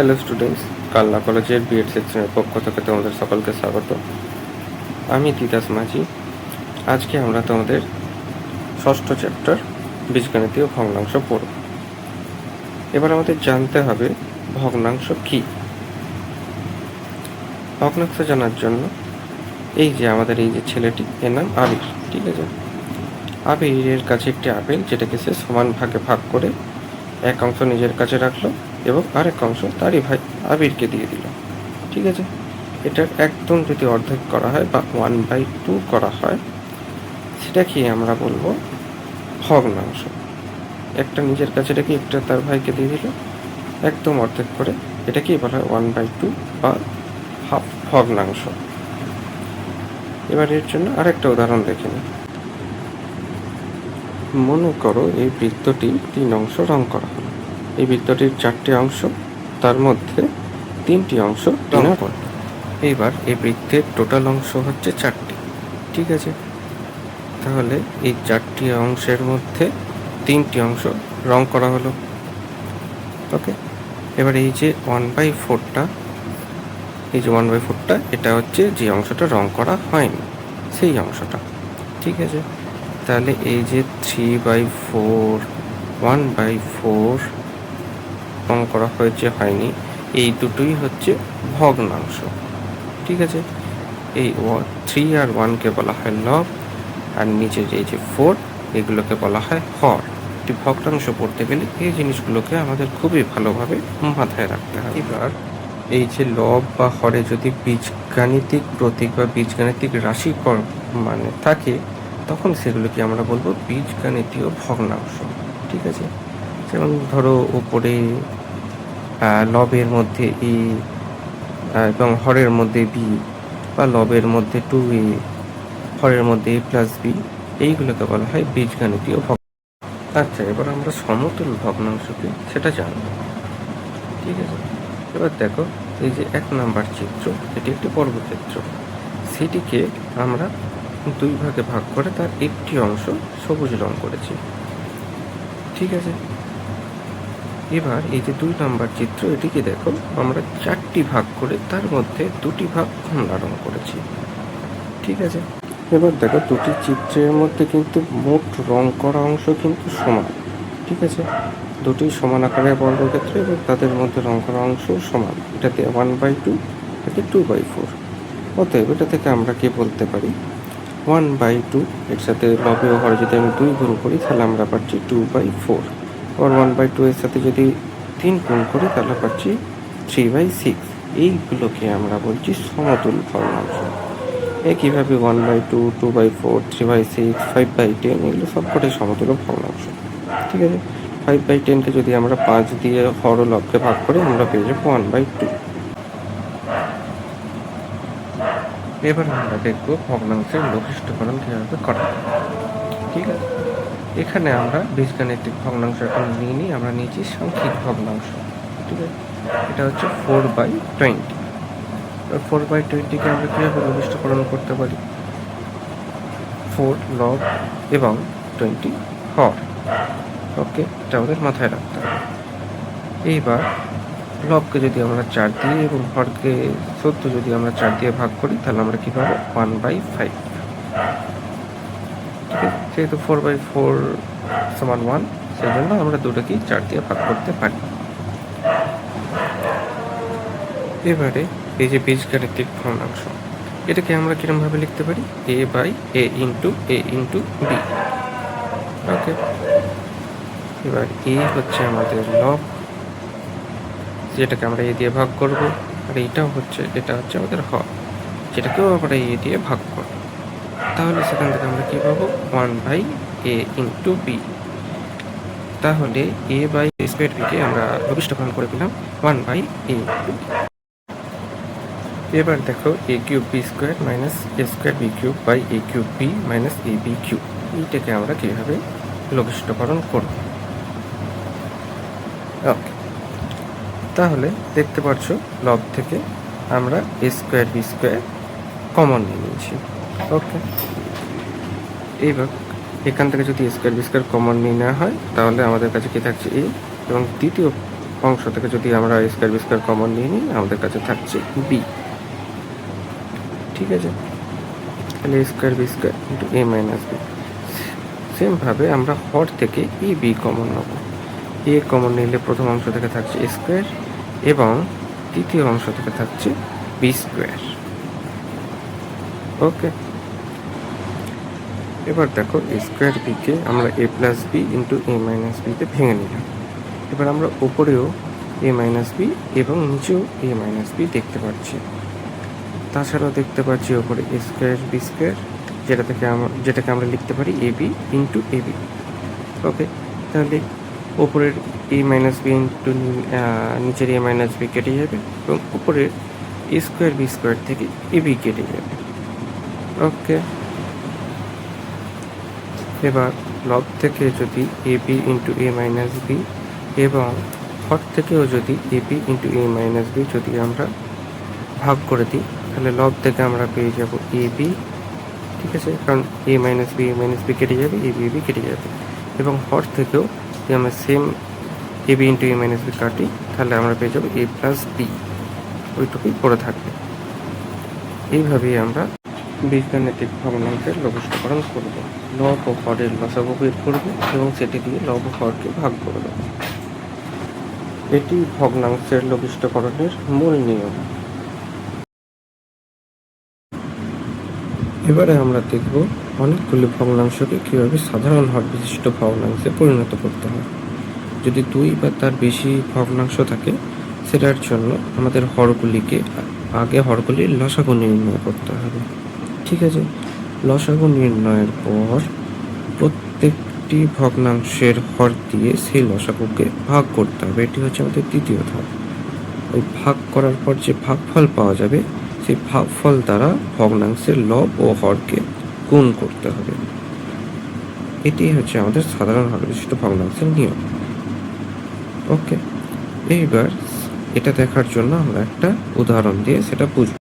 Hello students, Kalna কলেজের B Ed সেকশনের পক্ষ থেকে তোমাদের সকলকে স্বাগত। আমি তিতাস মাঝি। আজকে আমরা তোমাদের ষষ্ঠ চ্যাপ্টার বীজগণিতীয় ভগ্নাংশ পড়ব। এবার আমাদের জানতে হবে ভগ্নাংশ কি। ভগ্নাংশ জানার জন্য এই যে আমাদের এই যে ছেলেটি, এর নাম আবির। ঠিক আছে, আবিরের কাছে একটি আপেল, যেটাকে সে সমান ভাগে ভাগ করে এক অংশ নিজের কাছে রাখলো এবং আরেক অংশ তারই ভাই আবিরকে দিয়ে দিল। ঠিক আছে, এটার একদম যদি অর্ধেক করা হয় বা 1/2 করা হয়, সেটাকে আমরা বলবো ভগ্নাংশ। একটা নিজের কাছে রেখে একটা তার ভাইকে দিয়ে দিল, একদম অর্ধেক করে, এটাকেই বলা হয় 1/2 বা হাফ ভগ্নাংশ। এবার এর জন্য আরেকটা উদাহরণ দেখে নিই। মনে করো এই বৃত্তটি 3 অংশ রং করা হলো। এই বৃত্তটির 4টি অংশ, তার মধ্যে 3টি অংশ রং করা। এইবার এই বৃত্তের টোটাল অংশ হচ্ছে 4টি। ঠিক আছে, তাহলে এই 4টি অংশের মধ্যে 3টি অংশ রং করা হলো। ওকে, এবার এই যে 1/4টা, এই যে 1/4টা, এটা হচ্ছে যে অংশটা রং করা হয়নি, সেই অংশটা। ঠিক আছে, তাহলে এই যে 3/4, 1/4 রং করা হয়েছে, হয়নি, এই দুটোই হচ্ছে ভগ্নাংশ। ঠিক আছে, এই 3 আর 1কে বলা হয় লব, আর নিচে এই যে 4, এগুলোকে বলা হয় হর। একটি ভগ্নাংশ পড়তে গেলে এই জিনিসগুলোকে আমাদের খুবই ভালোভাবে মাথায় রাখতে হবে। এবার এই যে লব বা হরে যদি বীজগাণিতিক প্রতীক বা বীজগাণিতিক রাশি মানে থাকে, তখন সেগুলোকে আমরা বলবো বীজগাণিতীয় ভগ্নাংশ। ঠিক আছে, যেমন ধরো উপরে লবের মধ্যে এ এবং হরের মধ্যে বি, বা লবের মধ্যে 2a, হরের মধ্যে a+b, এইগুলোকে বলা হয় বীজগাণিতীয় ভগ্নাংশ। আচ্ছা, এবার আমরা সমতুল ভগ্নাংশকে সেটা জানব। ঠিক আছে, এবার দেখো এই যে 1 নাম্বার চিত্র, এটি একটি বর্গক্ষেত্র। সেটিকে আমরা 2 ভাগে ভাগ করে তার একটি অংশ সবুজ রং করেছি। ঠিক আছে, এবার এই যে 2 নাম্বার চিত্র, এটিকে দেখো আমরা 4টি ভাগ করে তার মধ্যে 2টি ভাগ কমলা রং করেছি। ঠিক আছে, এবার দেখো দুটি চিত্রের মধ্যে কিন্তু মোট রং করা অংশ কিন্তু সমান। ঠিক আছে, দুটি সমান আকারের বর্গক্ষেত্র এবং তাদের মধ্যে রং করা অংশ সমান। এটাতে 1/2, এটাতে 2/4। অতএব এটা থেকে আমরা কি বলতে পারি, 1/2 এর সাথে লবে ও হরে যদি আমি 2 গুণ করি, তাহলে আমরা পাচ্ছি 2/4। আবার 1/2 এর সাথে যদি 3 গুণ করি, তাহলে পাচ্ছি 3/6। এইগুলোকে আমরা বলছি সমতুল ভগ্নাংশ। একইভাবে 1/2, 2/4, 3/6, 5/10, এগুলো সবকটাই সমতুল্য ভগ্নাংশ। ঠিক আছে, 5/10কে যদি আমরা 5 দিয়ে হর ও লবকে ভাগ করি, আমরা পেয়ে যাবো 1/2। এবার আমরা দেখবো ভগ্নাংশের লঘিষ্ঠকরণ কীভাবে করা হয়। ঠিক আছে, এখানে আমরা বীজগাণিতিক ভগ্নাংশ এখন নিয়ে আমরা নিয়েছি সাংখ্যিক ভগ্নাংশ। ঠিক আছে, এটা হচ্ছে 4/20। 4/20কে আমরা কীভাবে লঘিষ্ঠকরণ করতে পারি, 4 লব এবং 20 হর। ওকে, এটা আমাদের মাথায় রাখতে হবে। এইবার লবকে যদি আমরা 4 দিয়ে এবং হরকে 14 যদি আমরা 4 দিয়ে ভাগ করি, তাহলে আমরা কী পাবো, 1/5। ঠিক আছে, যেহেতু 4/4 = 1, সেই জন্য আমরা দুটোকেই 4 দিয়ে ভাগ করতে পারি। এবারে এই যে বীজগাণিতিক ভগ্নাংশ, এটাকে আমরা কিরমভাবে লিখতে পারি, a/a into a into b। ওকে, এবার a হচ্ছে আমাদের লব, যেটাকে আমরা a দিয়ে ভাগ করব, আর এটা হচ্ছে আমাদের হর, যেটাকেও আমরা a দিয়ে ভাগ করব। তাহলে সেখান থেকে আমরা কী পাবো, 1/a ইন্টু b। তাহলে a/a²b কে আমরা লঘিষ্ঠকরণ করে পেলাম 1/a ইন্টু b। এবার দেখো a³ b² - a²b³ - ab³, এইটাকে আমরা কীভাবে লঘিষ্ঠকরণ করব। ওকে, তাহলে দেখতে পাচ্ছ লব থেকে আমরা a²b² কমন নিয়ে নিয়েছি। ওকে, এইবার এখান থেকে যদি a²b² কমন নিয়ে নেওয়া হয়, তাহলে আমাদের কাছে কী থাকছে, a, এবং দ্বিতীয় অংশ থেকে যদি আমরা এ স্কোয়ার বি স্কোয়ার কমন নিয়ে নিই, আমাদের কাছে থাকছে বি। ঠিক আছে, তাহলে এ স্কোয়ার বি স্কোয়ার ইন্টু এ মাইনাস বি। সেমভাবে আমরা হর থেকে এ বি কমন নেব। এ কমন নিলে প্রথম অংশ থেকে থাকছে এ স্কোয়ার এবং তৃতীয় অংশ থেকে থাকছে বি স্কোয়ার। ওকে, এবার দেখো এ স্কোয়ার বিকে আমরা এ প্লাস বি ইন্টু এ মাইনাস বিতে ভেঙে নিলাম। এবার আমরা ওপরেও এ মাইনাস বি এবং নিচেও এ মাইনাস বি দেখতে পাচ্ছি। তাছাড়াও দেখতে পাচ্ছি ওপরে এ স্কোয়ার বি স্কোয়ার, যেটাকে আমরা লিখতে পারি A B into A B. ওকে, তাহলে ওপরের এ মাইনাস বি ইন্টু নিচের এ মাইনাস বি কেটে যাবে এবং উপরের এ স্কোয়ার বি স্কোয়ার থেকে এ বি কেটে যাবে। ওকে, এবার লব থেকে যদি A B into A minus B এবং হর থেকেও যদি A B into A minus B যদি আমরা ভাগ করে দিই, তাহলে লব থেকে আমরা পেয়ে যাব এ বি। ঠিক আছে, কারণ এ মাইনাস বি কেটে যাবে, এ বি কেটে যাবে। এবং হর থেকেও যদি আমরা same A B into A minus B কাটি, তাহলে আমরা পেয়ে যাবো এ প্লাস বি, ওইটুকুই পড়ে থাকবে। এইভাবেই আমরা বীজগাণিতিক ভগ্নাংশের লঘিষ্ঠকরণ করব। লব ও হরের লসাগু বের করব এবং সেটি দিয়ে লব ও হরকে ভাগ করে দেব। এটি ভগ্নাংশের লঘিষ্ঠকরণের মূল নিয়ম। এবারে আমরা দেখব অনেকগুলি ভগ্নাংশকে কীভাবে সাধারণ হর বিশিষ্ট ভগ্নাংশে পরিণত করতে হয়। যদি 2 বা তার বেশি ভগ্নাংশ থাকে, সেটার জন্য আমাদের হরগুলির লসাগু নির্ণয় করতে হবে। ঠিক আছে, লসাগু নির্ণয়ের পর প্রত্যেকটি ভগ্নাংশের হর দিয়ে সেই লসাগুকে ভাগ করতে হবে। এটি হচ্ছে আমাদের দ্বিতীয় ধাপ। ওই ভাগ করার পর যে ভাগফল পাওয়া যাবে, সেই ভাগফল দ্বারা ভগ্নাংশের লব ও হরকে গুণ করতে হবে। এটি হচ্ছে আমাদের সাধারণ হর বিশিষ্ট ভগ্নাংশের নিয়ম। ওকে, এইবার এটা দেখার জন্য আমরা একটা উদাহরণ দিয়ে সেটা বুঝব।